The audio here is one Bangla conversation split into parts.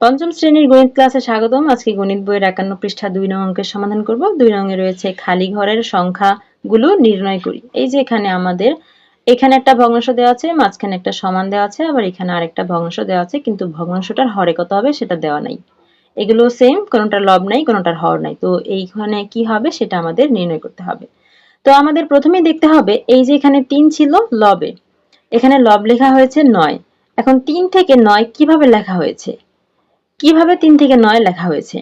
পঞ্চম শ্রেণীর গণিত ক্লাসে স্বাগতম। আজকে গণিত বইয়ের ৫১ পৃষ্ঠা ২ নং অঙ্কের সমাধান করব। ২ নং এ রয়েছে খালি ঘরের সংখ্যাগুলো নির্ণয় করি। এই যে এখানে আমাদের এখানে একটা ভগ্নাংশ দেওয়া আছে, মাঝখানে একটা সমান দেওয়া আছে, আবার এখানে আরেকটা ভগ্নাংশ দেওয়া আছে, কিন্তু ভগ্নাংশটার হরে কত হবে সেটা দেওয়া নাই। এগুলো সেম, কোনোটার লব নাই, কোনোটার হর নাই। তো এইখানে কি হবে সেটা আমাদের নির্ণয় করতে হবে। তো আমাদের প্রথমেই দেখতে হবে এই যে এখানে ৩ ছিল লবে, এখানে লব লেখা হয়েছে ৯। এখন ৩ থেকে ৯ কিভাবে লেখা হয়েছে? কিভাবে ৩ থেকে ৯ লেখা হয়েছে?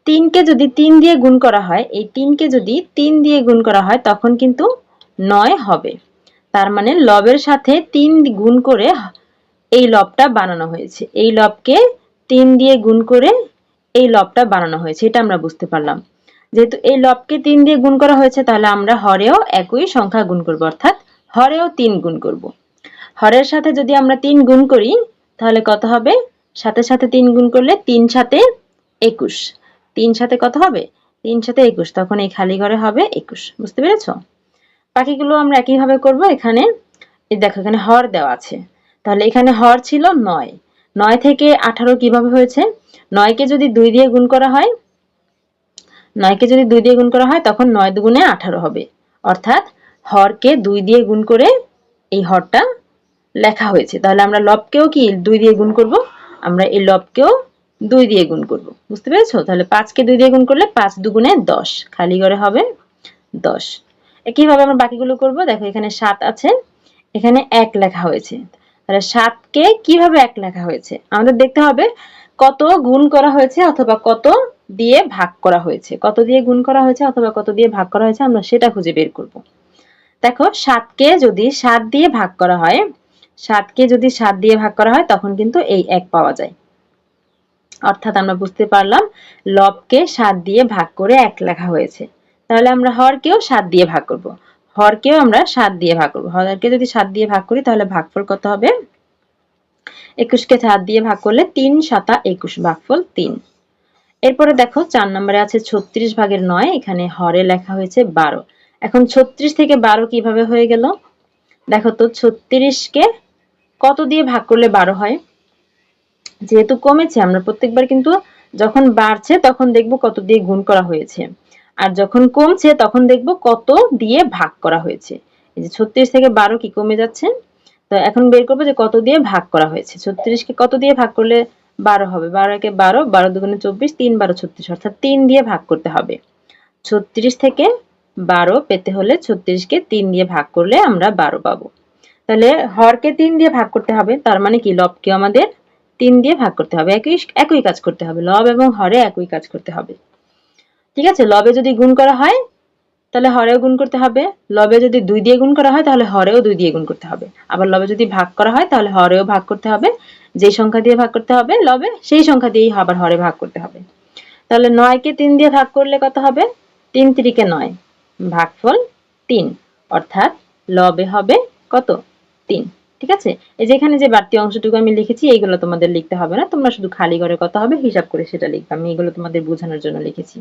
৩ কে যদি ৩ দিয়ে গুণ করা হয়, এই ৩ কে যদি ৩ দিয়ে গুণ করা হয় তখন কিন্তু ৯ হবে। তার মানে লবের সাথে ৩ গুণ করে এই লবটা বানানো হয়েছে। এই লবকে ৩ দিয়ে গুণ করে এই লবটা বানানো হয়েছে। এটা আমরা বুঝতে পারলাম। যেহেতু এই লবকে ৩ দিয়ে গুণ করা হয়েছে তাহলে আমরা হরেও একই সংখ্যা গুণ করব, অর্থাৎ হরেও ৩ গুণ করব। হরের সাথে যদি আমরা ৩ গুণ করি তাহলে কত হবে? সাথে সাথে ৩ গুণ করলে ৩ সাথে ২১। ৩ সাথে কত হবে? ৩ সাথে ২১। তখন এই খালি ঘরে হবে ২১। বুঝতে পেরেছো? বাকিগুলো আমরা একইভাবে করব। এখানে এই দেখো এখানে হর দেওয়া আছে। তাহলে এখানে হর ছিল ৯। ৯ থেকে ১৮ কিভাবে হয়েছে? ৯ কে যদি ২ দিয়ে গুণ করা হয়, ৯ কে যদি ২ দিয়ে গুণ করা হয় তখন ৯ দুগুণে ১৮ হবে। অর্থাৎ হরকে ২ দিয়ে গুণ করে এই হরটা লেখা হয়েছে। তাহলে আমরা লবকেও কি ২ দিয়ে গুণ করব? আমরা এই লবকেও ২ দিয়ে গুণ করব। বুঝতে পেরেছো? তাহলে ৫ কে ২ দিয়ে গুণ করলে ৫ দুগুণে ১০। খালি ঘরে হবে ১০। একইভাবে আমরা বাকিগুলো করব। দেখো এখানে ৭ আছে, এখানে ১ লেখা হয়েছে। তাহলে ৭ কে কিভাবে ১ লেখা হয়েছে? আমাদের দেখতে হবে কত গুণ করা হয়েছে অথবা কত দিয়ে ভাগ করা হয়েছে। কত দিয়ে গুণ করা হয়েছে অথবা কত দিয়ে ভাগ করা হয়েছে আমরা সেটা খুঁজে বের করব। দেখো ৭ কে যদি ৭ দিয়ে ভাগ করা হয়, ৭ কে যদি ৭ দিয়ে ভাগ করা হয় তখন কিন্তু এই ১ পাওয়া যায়। অর্থাৎ আমরা বুঝতে পারলাম লবকে ৭ দিয়ে ভাগ করে ১ লেখা হয়েছে। তাহলে আমরা হরকেও ৭ দিয়ে ভাগ করব। হরকেও আমরা ৭ দিয়ে ভাগ করব। হরকে যদি ৭ দিয়ে ভাগ করি তাহলে ভাগফল কত হবে? ২১ কে ৭ দিয়ে ভাগ করলে ৩ ৭ ২১, ভাগফল ৩। এরপরে দেখো ৪ নম্বরে আছে ৩৬ ভাগের ৯, এখানে হরে লেখা হয়েছে ১২। এখন ৩৬ থেকে ১২ কিভাবে হয়ে গেল? দেখো তো ৩৬ কে কত দিয়ে ভাগ করলে ১২ হয়? যেহেতু কমেছে আমরা প্রত্যেকবার কিন্তু যখন বাড়ছে তখন দেখব কত দিয়ে গুণ করা হয়েছে, আর যখন কমছে তখন দেখব কত দিয়ে ভাগ করা হয়েছে। এই যে ৩৬ থেকে ১২ কি কমে যাচ্ছে, তো এখন বের করবো যে কত দিয়ে ভাগ করা হয়েছে। ৩৬ কে কত দিয়ে ভাগ করলে ১২ হবে? ১২ একে ১২, ১২ দুগুণে ২৪, ৩ ১২ ৩৬, অর্থাৎ ৩ দিয়ে ভাগ করতে হবে। ৩৬ থেকে ১২ পেতে হলে ৩৬ কে ৩ দিয়ে ভাগ করলে আমরা ১২ পাবো। তাহলে হরকে ৩ দিয়ে ভাগ করতে হবে, তার মানে কি লবকে আমাদের ৩ দিয়ে ভাগ করতে হবে। একই কাজ করতে হবে। লব এবং হরে একই কাজ করতে হবে। ঠিক আছে? লবে যদি গুণ করা হয় তাহলে হরেও গুণ করতে হবে। লবে যদি ২ দিয়ে গুণ করা হয় তাহলে হরেও ২ দিয়ে গুণ করতে হবে। আবার লবে যদি ভাগ করা হয় তাহলে হরেও ভাগ করতে হবে। যে সংখ্যা দিয়ে ভাগ করতে হবে লবে সেই সংখ্যা দিয়েই আবার হরে ভাগ করতে হবে। তাহলে ৯ কে ৩ দিয়ে ভাগ করলে কত হবে? ৩ তিরিকে ৯, ভাগফল ৩। অর্থাৎ লবে হবে কত? ৩। ঠিক আছে? এই যে এখানে যে বাড়তি অংশটুকু আমি লিখেছি এইগুলো তোমাদের লিখতে হবে না। তোমরা শুধু খালি ঘরে কত হবে হিসাব করে সেটা লিখবে। আমি এগুলো তোমাদের বোঝানোর জন্য লিখেছি।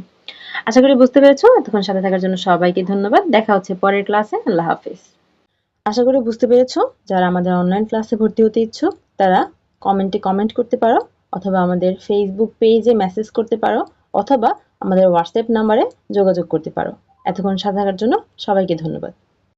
আশা করি বুঝতে পেরেছো। এতক্ষণ সাথে থাকার জন্য সবাইকে ধন্যবাদ। দেখা হচ্ছে পরের ক্লাসে। আল্লাহ হাফেজ। আশা করি বুঝতে পেরেছো। যারা আমাদের অনলাইন ক্লাসে ভর্তি হতে ইচ্ছুক তারা কমেন্টে কমেন্ট করতে পারো, অথবা আমাদের ফেসবুক পেজে মেসেজ করতে পারো, অথবা আমাদের হোয়াটসঅ্যাপ নাম্বারে যোগাযোগ করতে পারো। এতক্ষণ সাথে থাকার জন্য সবাইকে ধন্যবাদ।